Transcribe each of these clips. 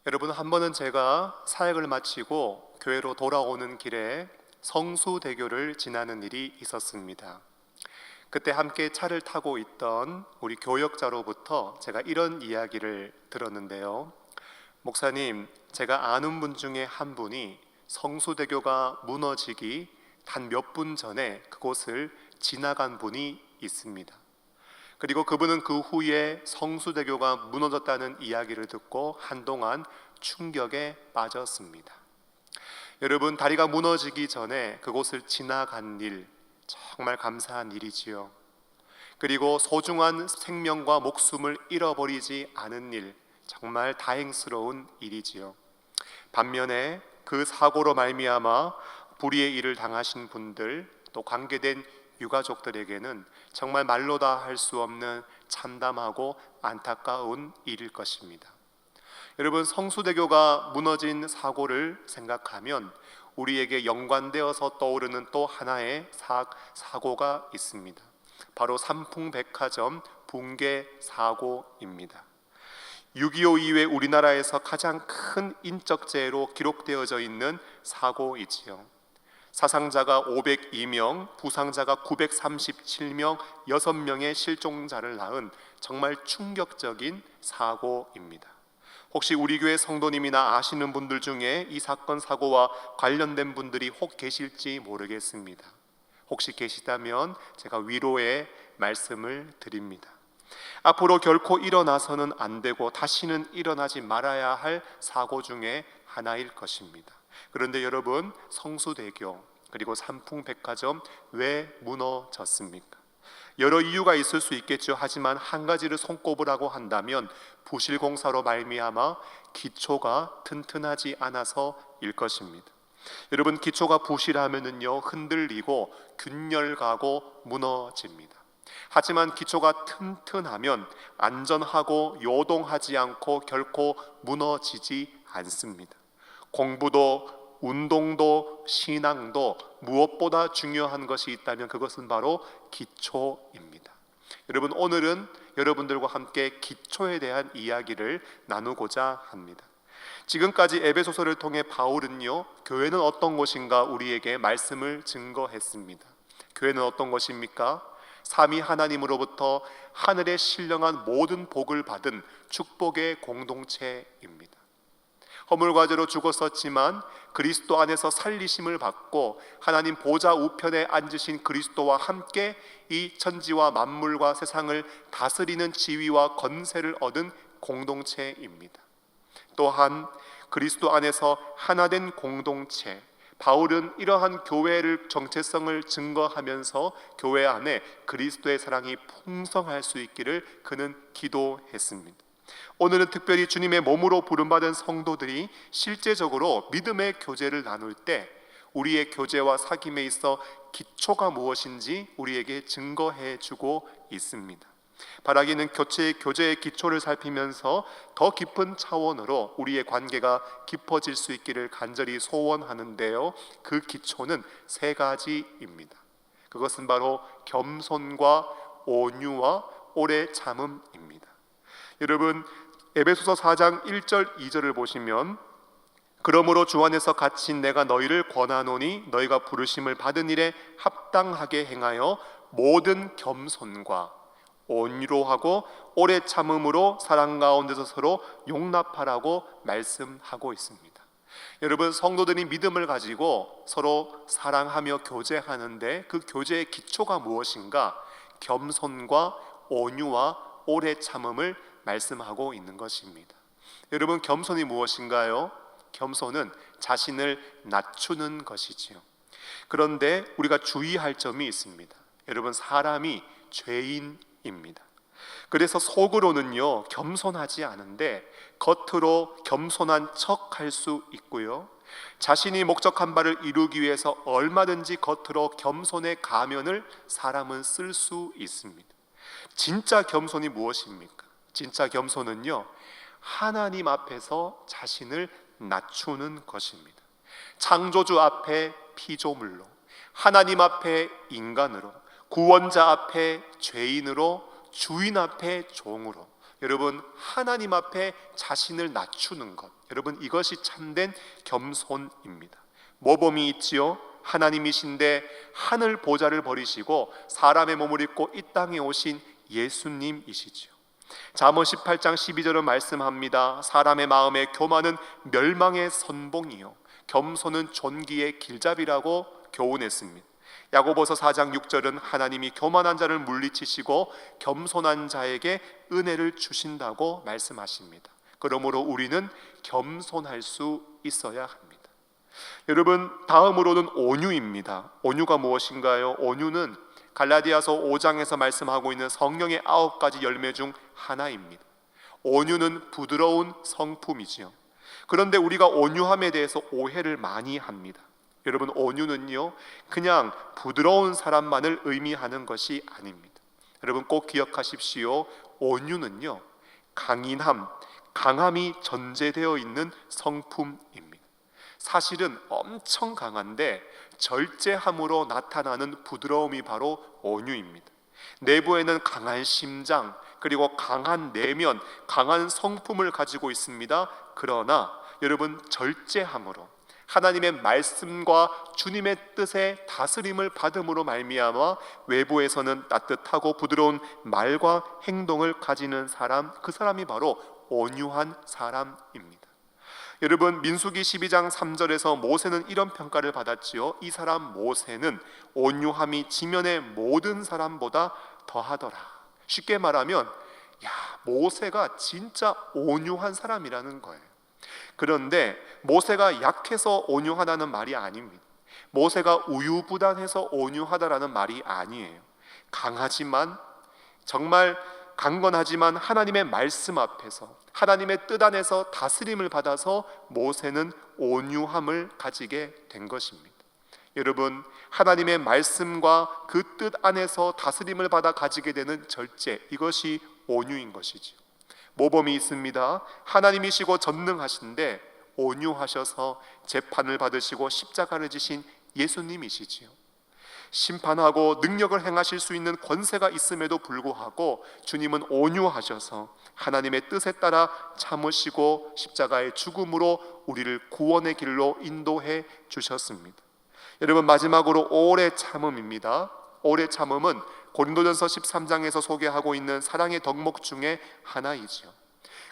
여러분, 한 번은 제가 사역을 마치고 교회로 돌아오는 길에 성수대교를 지나는 일이 있었습니다. 그때 함께 차를 타고 있던 우리 교역자로부터 제가 이런 이야기를 들었는데요. 목사님, 제가 아는 분 중에 한 분이 성수대교가 무너지기 단 몇 분 전에 그곳을 지나간 분이 있습니다. 그리고 그분은 그 후에 성수대교가 무너졌다는 이야기를 듣고 한동안 충격에 빠졌습니다. 여러분, 다리가 무너지기 전에 그곳을 지나간 일, 정말 감사한 일이지요. 그리고 소중한 생명과 목숨을 잃어버리지 않은 일, 정말 다행스러운 일이지요. 반면에 그 사고로 말미암아 불의의 일을 당하신 분들, 또 관계된 유가족들에게는 정말 말로 다 할 수 없는 참담하고 안타까운 일일 것입니다. 여러분, 성수대교가 무너진 사고를 생각하면 우리에게 연관되어서 떠오르는 또 하나의 사고가 있습니다. 바로 삼풍백화점 붕괴 사고입니다. 6.25 이후에 우리나라에서 가장 큰 인적재해로 기록되어져 있는 사고이지요. 사상자가 502명, 부상자가 937명, 6명의 실종자를 낳은 정말 충격적인 사고입니다. 혹시 우리 교회 성도님이나 아시는 분들 중에 이 사건 사고와 관련된 분들이 혹 계실지 모르겠습니다. 혹시 계시다면 제가 위로의 말씀을 드립니다. 앞으로 결코 일어나서는 안 되고 다시는 일어나지 말아야 할 사고 중에 하나일 것입니다. 그런데 여러분, 성수대교 그리고 삼풍백화점 왜 무너졌습니까? 여러 이유가 있을 수 있겠죠. 하지만 한 가지를 손꼽으라고 한다면 부실공사로 말미암아 기초가 튼튼하지 않아서일 것입니다. 여러분, 기초가 부실하면은요, 흔들리고 균열가고 무너집니다. 하지만 기초가 튼튼하면 안전하고 요동하지 않고 결코 무너지지 않습니다. 공부도 운동도 신앙도 무엇보다 중요한 것이 있다면 그것은 바로 기초입니다. 여러분, 오늘은 여러분들과 함께 기초에 대한 이야기를 나누고자 합니다. 지금까지 에베소서를 통해 바울은요, 교회는 어떤 것인가 우리에게 말씀을 증거했습니다. 교회는 어떤 것입니까? 삼위 하나님으로부터 하늘에 신령한 모든 복을 받은 축복의 공동체입니다. 허물과 죄로 죽었었지만 그리스도 안에서 살리심을 받고 하나님 보좌 우편에 앉으신 그리스도와 함께 이 천지와 만물과 세상을 다스리는 지위와 권세를 얻은 공동체입니다. 또한 그리스도 안에서 하나된 공동체, 바울은 이러한 교회를 정체성을 증거하면서 교회 안에 그리스도의 사랑이 풍성할 수 있기를 그는 기도했습니다. 오늘은 특별히 주님의 몸으로 부름받은 성도들이 실제적으로 믿음의 교제를 나눌 때 우리의 교제와 사귐에 있어 기초가 무엇인지 우리에게 증거해 주고 있습니다. 바라기는 교제의 기초를 살피면서 더 깊은 차원으로 우리의 관계가 깊어질 수 있기를 간절히 소원하는데요, 그 기초는 세 가지입니다. 그것은 바로 겸손과 온유와 오래 참음입니다. 여러분, 에베소서 4장 1절 2절을 보시면, 그러므로 주 안에서 갇힌 내가 너희를 권하노니 너희가 부르심을 받은 일에 합당하게 행하여 모든 겸손과 온유로하고 오래 참음으로 사랑 가운데서 서로 용납하라고 말씀하고 있습니다. 여러분, 성도들이 믿음을 가지고 서로 사랑하며 교제하는데 그 교제의 기초가 무엇인가? 겸손과 온유와 오래 참음을 말씀하고 있는 것입니다. 여러분, 겸손이 무엇인가요? 겸손은 자신을 낮추는 것이지요. 그런데 우리가 주의할 점이 있습니다. 여러분, 사람이 죄인입니다. 그래서 속으로는요, 겸손하지 않은데 겉으로 겸손한 척 할 수 있고요, 자신이 목적한 바를 이루기 위해서 얼마든지 겉으로 겸손의 가면을 사람은 쓸 수 있습니다. 진짜 겸손이 무엇입니까? 진짜 겸손은요, 하나님 앞에서 자신을 낮추는 것입니다. 창조주 앞에 피조물로, 하나님 앞에 인간으로, 구원자 앞에 죄인으로, 주인 앞에 종으로, 여러분, 하나님 앞에 자신을 낮추는 것, 여러분 이것이 참된 겸손입니다. 모범이 있지요. 하나님이신데 하늘 보좌를 버리시고 사람의 몸을 입고 이 땅에 오신 예수님이시지요. 잠언 18장 12절은 말씀합니다. 사람의 마음에 교만은 멸망의 선봉이요 겸손은 존귀의 길잡이라고 교훈했습니다. 야고보서 4장 6절은 하나님이 교만한 자를 물리치시고 겸손한 자에게 은혜를 주신다고 말씀하십니다. 그러므로 우리는 겸손할 수 있어야 합니다. 여러분, 다음으로는 온유입니다. 온유가 무엇인가요? 온유는 갈라디아서 5장에서 말씀하고 있는 성령의 9가지 열매 중 하나입니다. 온유는 부드러운 성품이지요. 그런데 우리가 온유함에 대해서 오해를 많이 합니다. 여러분, 온유는요 그냥 부드러운 사람만을 의미하는 것이 아닙니다. 여러분 꼭 기억하십시오. 온유는요 강인함, 강함이 전제되어 있는 성품입니다. 사실은 엄청 강한데 절제함으로 나타나는 부드러움이 바로 온유입니다. 내부에는 강한 심장, 그리고 강한 내면, 강한 성품을 가지고 있습니다. 그러나 여러분, 절제함으로 하나님의 말씀과 주님의 뜻의 다스림을 받음으로 말미암아 외부에서는 따뜻하고 부드러운 말과 행동을 가지는 사람, 그 사람이 바로 온유한 사람입니다. 여러분, 민수기 12장 3절에서 모세는 이런 평가를 받았지요. 이 사람 모세는 온유함이 지면의 모든 사람보다 더하더라. 쉽게 말하면 모세가 진짜 온유한 사람이라는 거예요. 그런데 모세가 약해서 온유하다는 말이 아닙니다. 모세가 우유부단해서 온유하다라는 말이 아니에요. 강하지만, 정말 강건하지만 하나님의 말씀 앞에서, 하나님의 뜻 안에서 다스림을 받아서 모세는 온유함을 가지게 된 것입니다. 여러분, 하나님의 말씀과 그 뜻 안에서 다스림을 받아 가지게 되는 절제, 이것이 온유인 것이죠. 모범이 있습니다. 하나님이시고 전능하신데 온유하셔서 재판을 받으시고 십자가를 지신 예수님이시지요. 심판하고 능력을 행하실 수 있는 권세가 있음에도 불구하고 주님은 온유하셔서 하나님의 뜻에 따라 참으시고 십자가의 죽음으로 우리를 구원의 길로 인도해 주셨습니다. 여러분, 마지막으로 오래 참음입니다. 오래 참음은 고린도전서 13장에서 소개하고 있는 사랑의 덕목 중에 하나이지요.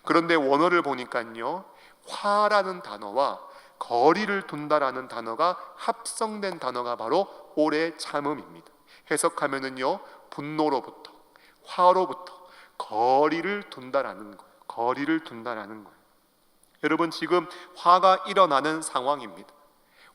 그런데 원어를 보니까요, 화라는 단어와 거리를 둔다라는 단어가 합성된 단어가 바로 오래 참음입니다. 해석하면은요, 분노로부터, 화로부터 거리를 둔다라는 거예요. 거리를 둔다라는 거예요. 여러분, 지금 화가 일어나는 상황입니다.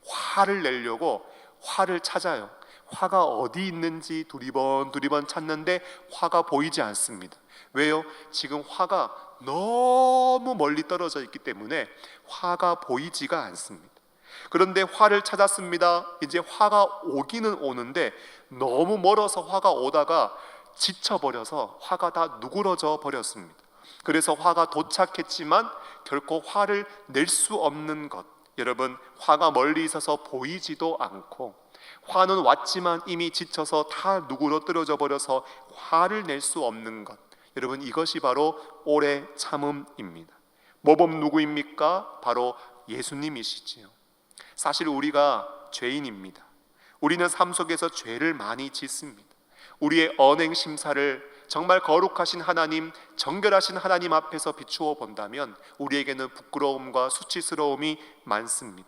화를 내려고 화를 찾아요. 화가 어디 있는지 두리번 찾는데 화가 보이지 않습니다. 왜요? 지금 화가 너무 멀리 떨어져 있기 때문에 화가 보이지가 않습니다. 그런데 화를 찾았습니다. 이제 화가 오기는 오는데 너무 멀어서 화가 오다가 지쳐버려서 화가 다 누그러져 버렸습니다. 그래서 화가 도착했지만 결코 화를 낼 수 없는 것, 여러분, 화가 멀리 있어서 보이지도 않고 화는 왔지만 이미 지쳐서 다 누그러뜨려져 버려서 화를 낼 수 없는 것, 여러분, 이것이 바로 오래 참음입니다. 모범 누구입니까? 바로 예수님이시지요. 사실 우리가 죄인입니다. 우리는 삶 속에서 죄를 많이 짓습니다. 우리의 언행 심사를 정말 거룩하신 하나님, 정결하신 하나님 앞에서 비추어 본다면 우리에게는 부끄러움과 수치스러움이 많습니다.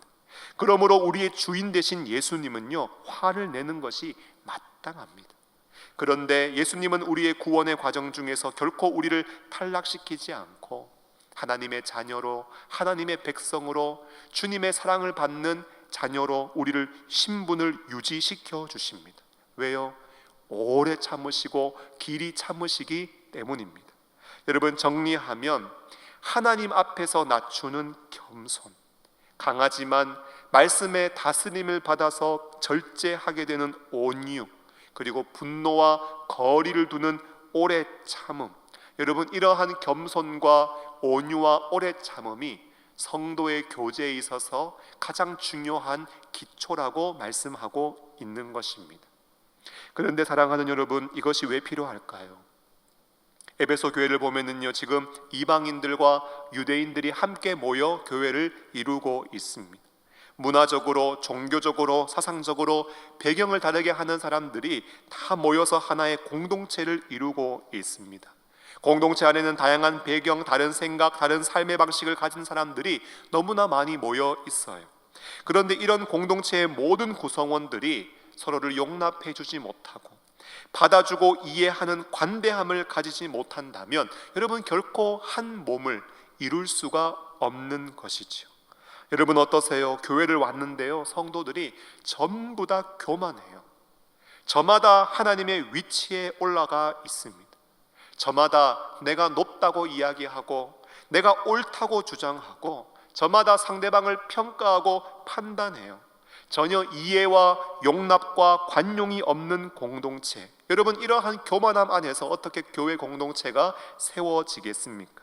그러므로 우리의 주인 되신 예수님은요, 화를 내는 것이 마땅합니다. 그런데 예수님은 우리의 구원의 과정 중에서 결코 우리를 탈락시키지 않고 하나님의 자녀로, 하나님의 백성으로, 주님의 사랑을 받는 자녀로 우리를 신분을 유지시켜 주십니다. 왜요? 오래 참으시고 길이 참으시기 때문입니다. 여러분, 정리하면 하나님 앞에서 낮추는 겸손, 강하지만 말씀의 다스림을 받아서 절제하게 되는 온유, 그리고 분노와 거리를 두는 오래 참음, 여러분, 이러한 겸손과 온유와 오래 참음이 성도의 교제에 있어서 가장 중요한 기초라고 말씀하고 있는 것입니다. 그런데 사랑하는 여러분, 이것이 왜 필요할까요? 에베소 교회를 보면은요, 지금 이방인들과 유대인들이 함께 모여 교회를 이루고 있습니다. 문화적으로, 종교적으로, 사상적으로 배경을 다르게 하는 사람들이 다 모여서 하나의 공동체를 이루고 있습니다. 공동체 안에는 다양한 배경, 다른 생각, 다른 삶의 방식을 가진 사람들이 너무나 많이 모여 있어요. 그런데 이런 공동체의 모든 구성원들이 서로를 용납해 주지 못하고 받아주고 이해하는 관대함을 가지지 못한다면 여러분, 결코 한 몸을 이룰 수가 없는 것이지요. 여러분 어떠세요? 교회를 왔는데요, 성도들이 전부 다 교만해요. 저마다 하나님의 위치에 올라가 있습니다. 저마다 내가 높다고 이야기하고 내가 옳다고 주장하고 저마다 상대방을 평가하고 판단해요. 전혀 이해와 용납과 관용이 없는 공동체. 여러분, 이러한 교만함 안에서 어떻게 교회 공동체가 세워지겠습니까?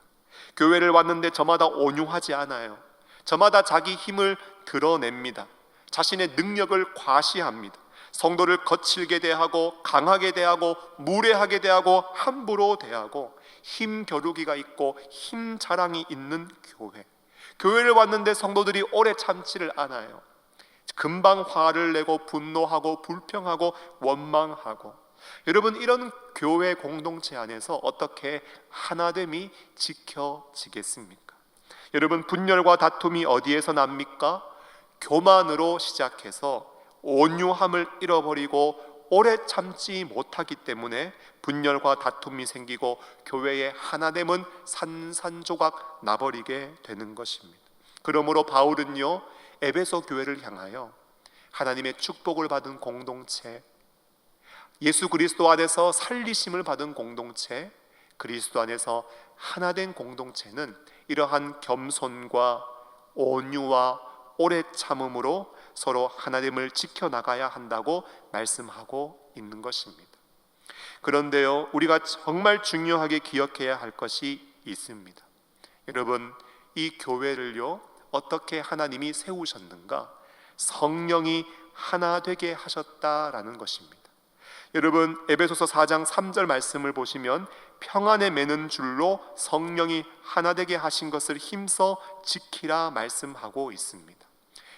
교회를 왔는데 저마다 온유하지 않아요. 저마다 자기 힘을 드러냅니다. 자신의 능력을 과시합니다. 성도를 거칠게 대하고 강하게 대하고 무례하게 대하고 함부로 대하고 힘 겨루기가 있고 힘 자랑이 있는 교회. 교회를 왔는데 성도들이 오래 참지를 않아요. 금방 화를 내고 분노하고 불평하고 원망하고. 여러분, 이런 교회 공동체 안에서 어떻게 하나됨이 지켜지겠습니까? 여러분, 분열과 다툼이 어디에서 납니까? 교만으로 시작해서 온유함을 잃어버리고 오래 참지 못하기 때문에 분열과 다툼이 생기고 교회의 하나됨은 산산조각 나버리게 되는 것입니다. 그러므로 바울은요, 에베소 교회를 향하여 하나님의 축복을 받은 공동체, 예수 그리스도 안에서 살리심을 받은 공동체, 그리스도 안에서 하나된 공동체는 이러한 겸손과 온유와 오래 참음으로 서로 하나됨을 지켜나가야 한다고 말씀하고 있는 것입니다. 그런데요, 우리가 정말 중요하게 기억해야 할 것이 있습니다. 여러분, 이 교회를요, 어떻게 하나님이 세우셨는가? 성령이 하나 되게 하셨다라는 것입니다. 여러분, 에베소서 4장 3절 말씀을 보시면 평안에 매는 줄로 성령이 하나 되게 하신 것을 힘써 지키라 말씀하고 있습니다.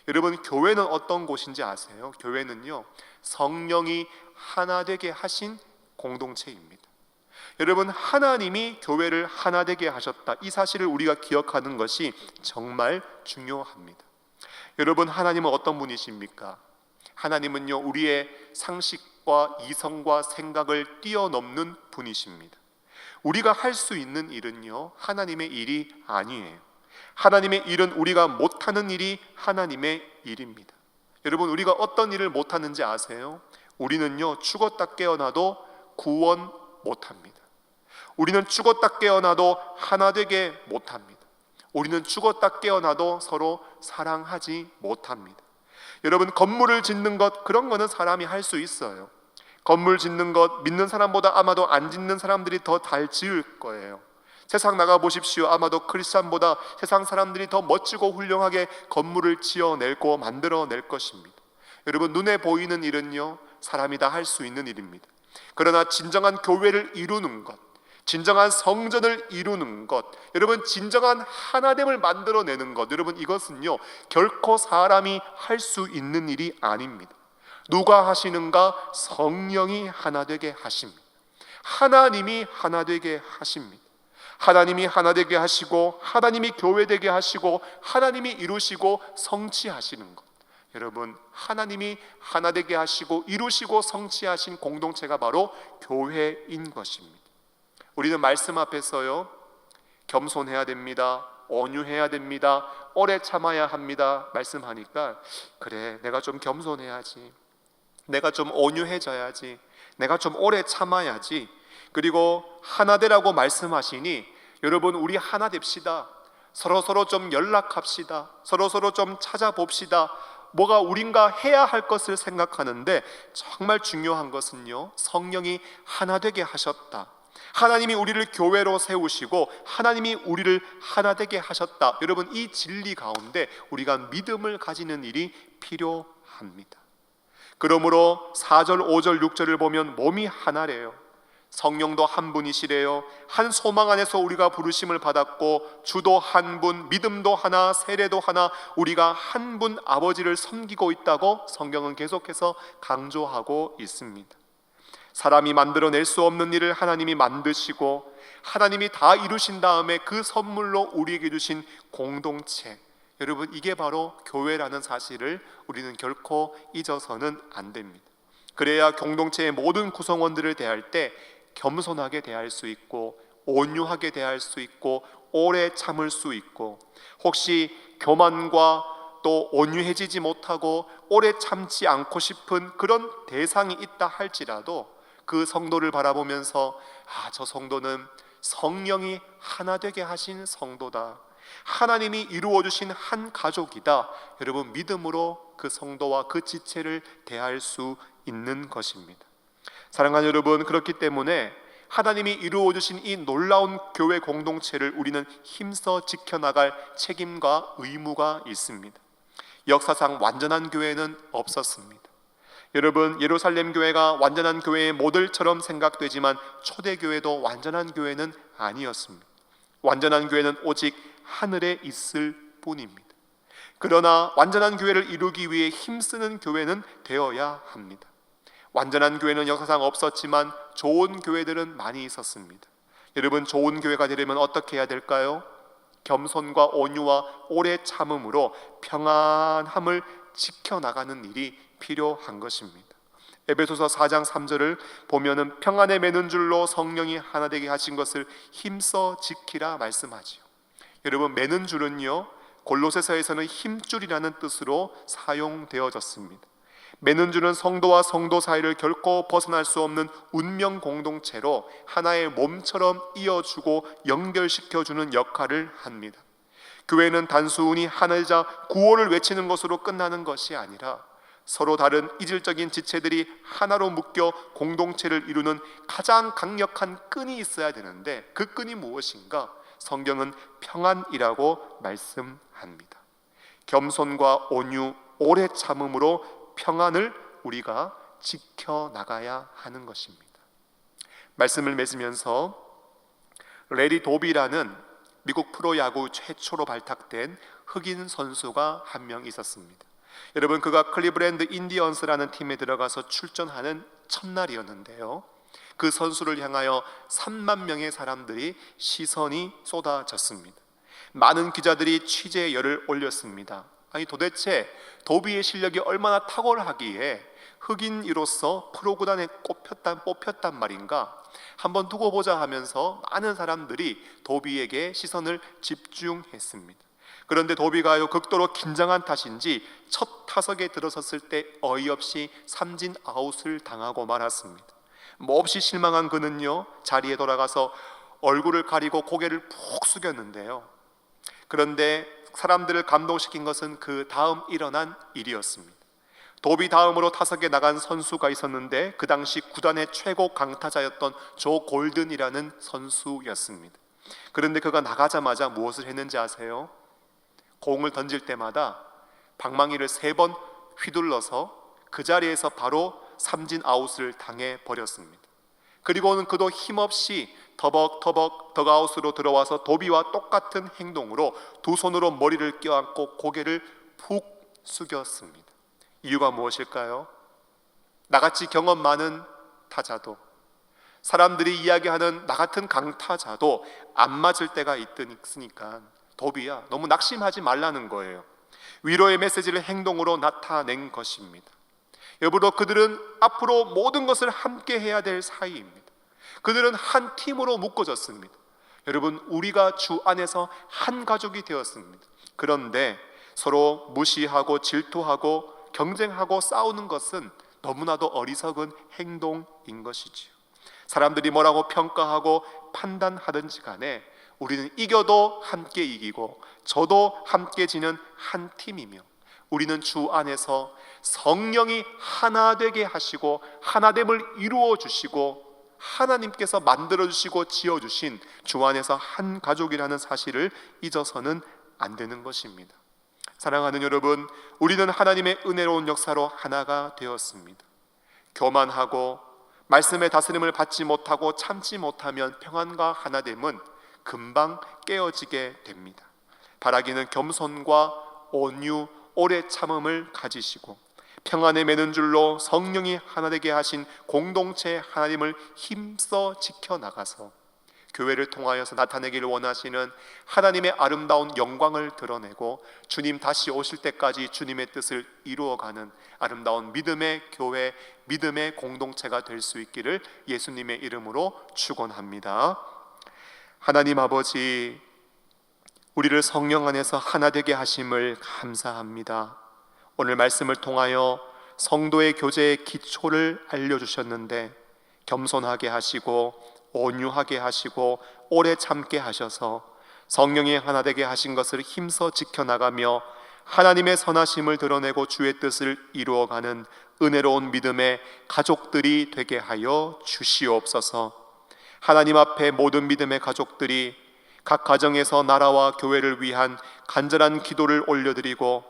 여러분, 교회는 어떤 곳인지 아세요? 교회는요, 성령이 하나 되게 하신 공동체입니다. 여러분, 하나님이 교회를 하나 되게 하셨다, 이 사실을 우리가 기억하는 것이 정말 중요합니다. 여러분, 하나님은 어떤 분이십니까? 하나님은요, 우리의 상식과 이성과 생각을 뛰어넘는 분이십니다. 우리가 할 수 있는 일은요, 하나님의 일이 아니에요. 하나님의 일은 우리가 못하는 일이 하나님의 일입니다. 여러분, 우리가 어떤 일을 못하는지 아세요? 우리는요, 죽었다 깨어나도 구원 못합니다. 우리는 죽었다 깨어나도 하나 되게 못합니다. 우리는 죽었다 깨어나도 서로 사랑하지 못합니다. 여러분, 건물을 짓는 것, 그런 거는 사람이 할 수 있어요. 건물 짓는 것, 믿는 사람보다 아마도 안 짓는 사람들이 더 잘 지을 거예요. 세상 나가 보십시오. 아마도 크리스찬보다 세상 사람들이 더 멋지고 훌륭하게 건물을 지어내고 만들어낼 것입니다. 여러분, 눈에 보이는 일은요, 사람이 다 할 수 있는 일입니다. 그러나 진정한 교회를 이루는 것, 진정한 성전을 이루는 것, 여러분, 진정한 하나됨을 만들어내는 것, 여러분, 이것은요, 결코 사람이 할 수 있는 일이 아닙니다. 누가 하시는가? 성령이 하나 되게 하십니다. 하나님이 하나 되게 하십니다. 하나님이 하나 되게 하시고, 하나님이 교회 되게 하시고, 하나님이 이루시고 성취하시는 것. 여러분, 하나님이 하나 되게 하시고 이루시고 성취하신 공동체가 바로 교회인 것입니다. 우리는 말씀 앞에서요, 겸손해야 됩니다, 온유해야 됩니다, 오래 참아야 합니다 말씀하니까, 그래, 내가 좀 겸손해야지, 내가 좀 온유해져야지, 내가 좀 오래 참아야지, 그리고 하나 되라고 말씀하시니, 여러분, 우리 하나 됩시다. 서로서로 좀 연락합시다. 서로서로 좀 찾아봅시다. 뭐가 우린가 해야 할 것을 생각하는데, 정말 중요한 것은요, 성령이 하나 되게 하셨다. 하나님이 우리를 교회로 세우시고 하나님이 우리를 하나 되게 하셨다. 여러분, 이 진리 가운데 우리가 믿음을 가지는 일이 필요합니다. 그러므로 4절, 5절, 6절을 보면 몸이 하나래요. 성령도 한 분이시래요. 한 소망 안에서 우리가 부르심을 받았고 주도 한 분, 믿음도 하나, 세례도 하나, 우리가 한 분 아버지를 섬기고 있다고 성경은 계속해서 강조하고 있습니다. 사람이 만들어낼 수 없는 일을 하나님이 만드시고 하나님이 다 이루신 다음에 그 선물로 우리에게 주신 공동체, 여러분 이게 바로 교회라는 사실을 우리는 결코 잊어서는 안 됩니다. 그래야 공동체의 모든 구성원들을 대할 때 겸손하게 대할 수 있고 온유하게 대할 수 있고 오래 참을 수 있고, 혹시 교만과 또 온유해지지 못하고 오래 참지 않고 싶은 그런 대상이 있다 할지라도 그 성도를 바라보면서 저 성도는 성령이 하나 되게 하신 성도다, 하나님이 이루어주신 한 가족이다, 여러분 믿음으로 그 성도와 그 지체를 대할 수 있는 것입니다. 사랑하는 여러분, 그렇기 때문에 하나님이 이루어주신 이 놀라운 교회 공동체를 우리는 힘써 지켜나갈 책임과 의무가 있습니다. 역사상 완전한 교회는 없었습니다. 여러분, 예루살렘 교회가 완전한 교회의 모델처럼 생각되지만 초대교회도 완전한 교회는 아니었습니다. 완전한 교회는 오직 하늘에 있을 뿐입니다. 그러나 완전한 교회를 이루기 위해 힘쓰는 교회는 되어야 합니다. 완전한 교회는 역사상 없었지만 좋은 교회들은 많이 있었습니다. 여러분, 좋은 교회가 되려면 어떻게 해야 될까요? 겸손과 온유와 오래 참음으로 평안함을 지켜나가는 일이 필요한 것입니다. 에베소서 4장 3절을 보면은 평안에 매는 줄로 성령이 하나 되게 하신 것을 힘써 지키라 말씀하지요. 여러분, 매는 줄은요, 골로새서에서는 힘줄이라는 뜻으로 사용되어졌습니다. 매는 줄은 성도와 성도 사이를 결코 벗어날 수 없는 운명 공동체로 하나의 몸처럼 이어주고 연결시켜주는 역할을 합니다. 교회는 단순히 하나이자 구호를 외치는 것으로 끝나는 것이 아니라 서로 다른 이질적인 지체들이 하나로 묶여 공동체를 이루는 가장 강력한 끈이 있어야 되는데, 그 끈이 무엇인가? 성경은 평안이라고 말씀합니다. 겸손과 온유, 오래 참음으로 평안을 우리가 지켜나가야 하는 것입니다. 말씀을 맺으면서 레리 도비라는 미국 프로야구 최초로 발탁된 흑인 선수가 한 명 있었습니다. 여러분, 그가 클리브랜드 인디언스라는 팀에 들어가서 출전하는 첫날이었는데요, 그 선수를 향하여 3만 명의 사람들이 시선이 쏟아졌습니다. 많은 기자들이 취재에 열을 올렸습니다. 아니, 도대체 도비의 실력이 얼마나 탁월하기에 흑인으로서 프로구단에 뽑혔단 말인가? 한번 두고 보자 하면서 많은 사람들이 도비에게 시선을 집중했습니다. 그런데 도비가요, 극도로 긴장한 탓인지 첫 타석에 들어섰을 때 어이없이 삼진 아웃을 당하고 말았습니다. 몹시 실망한 그는요, 자리에 돌아가서 얼굴을 가리고 고개를 푹 숙였는데요, 그런데 사람들을 감동시킨 것은 그 다음 일어난 일이었습니다. 도비 다음으로 타석에 나간 선수가 있었는데 그 당시 구단의 최고 강타자였던 조 골든이라는 선수였습니다. 그런데 그가 나가자마자 무엇을 했는지 아세요? 공을 던질 때마다 방망이를 3번 휘둘러서 그 자리에서 바로 삼진 아웃을 당해 버렸습니다. 그리고는 그도 힘없이 터벅터벅 덕아웃으로 들어와서 도비와 똑같은 행동으로 두 손으로 머리를 껴안고 고개를 푹 숙였습니다. 이유가 무엇일까요? 나같이 경험 많은 타자도, 사람들이 이야기하는 나 같은 강타자도 안 맞을 때가 있으니까 도비야, 너무 낙심하지 말라는 거예요. 위로의 메시지를 행동으로 나타낸 것입니다. 여러분, 그들은 앞으로 모든 것을 함께 해야 될 사이입니다. 그들은 한 팀으로 묶어졌습니다. 여러분, 우리가 주 안에서 한 가족이 되었습니다. 그런데 서로 무시하고 질투하고 경쟁하고 싸우는 것은 너무나도 어리석은 행동인 것이지요. 사람들이 뭐라고 평가하고 판단하든지 간에 우리는 이겨도 함께 이기고 저도 함께 지는 한 팀이며, 우리는 주 안에서 성령이 하나 되게 하시고 하나됨을 이루어 주시고 하나님께서 만들어 주시고 지어 주신 주 안에서 한 가족이라는 사실을 잊어서는 안 되는 것입니다. 사랑하는 여러분, 우리는 하나님의 은혜로운 역사로 하나가 되었습니다. 교만하고 말씀의 다스림을 받지 못하고 참지 못하면 평안과 하나됨은 금방 깨어지게 됩니다. 바라기는 겸손과 온유, 오래 참음을 가지시고 평안에 매는 줄로 성령이 하나 되게 하신 공동체 하나님을 힘써 지켜나가서 교회를 통하여서 나타내기를 원하시는 하나님의 아름다운 영광을 드러내고 주님 다시 오실 때까지 주님의 뜻을 이루어가는 아름다운 믿음의 교회, 믿음의 공동체가 될 수 있기를 예수님의 이름으로 축원합니다. 하나님 아버지, 우리를 성령 안에서 하나 되게 하심을 감사합니다. 오늘 말씀을 통하여 성도의 교제의 기초를 알려주셨는데 겸손하게 하시고 온유하게 하시고 오래 참게 하셔서 성령이 하나 되게 하신 것을 힘써 지켜나가며 하나님의 선하심을 드러내고 주의 뜻을 이루어가는 은혜로운 믿음의 가족들이 되게 하여 주시옵소서. 하나님 앞에 모든 믿음의 가족들이 각 가정에서 나라와 교회를 위한 간절한 기도를 올려드리고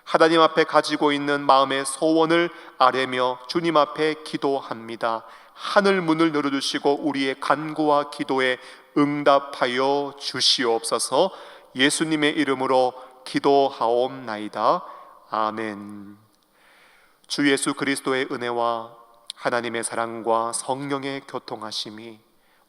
하나님 앞에 가지고 있는 마음의 소원을 아뢰며 주님 앞에 기도합니다. 하늘 문을 열어주시고 우리의 간구와 기도에 응답하여 주시옵소서. 예수님의 이름으로 기도하옵나이다. 아멘. 주 예수 그리스도의 은혜와 하나님의 사랑과 성령의 교통하심이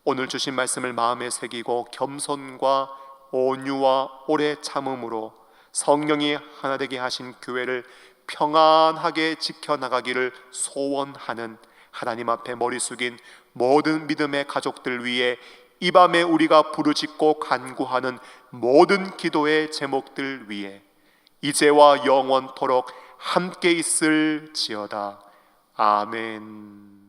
오늘 주신 말씀을 마음에 새기고 겸손과 온유와 오래 참음으로 성령이 하나 되게 하신 교회를 평안하게 지켜나가기를 소원하는 하나님 앞에 머리 숙인 모든 믿음의 가족들 위해 이 밤에 우리가 부르짖고 간구하는 모든 기도의 제목들 위해 이제와 영원토록 함께 있을지어다. 아멘.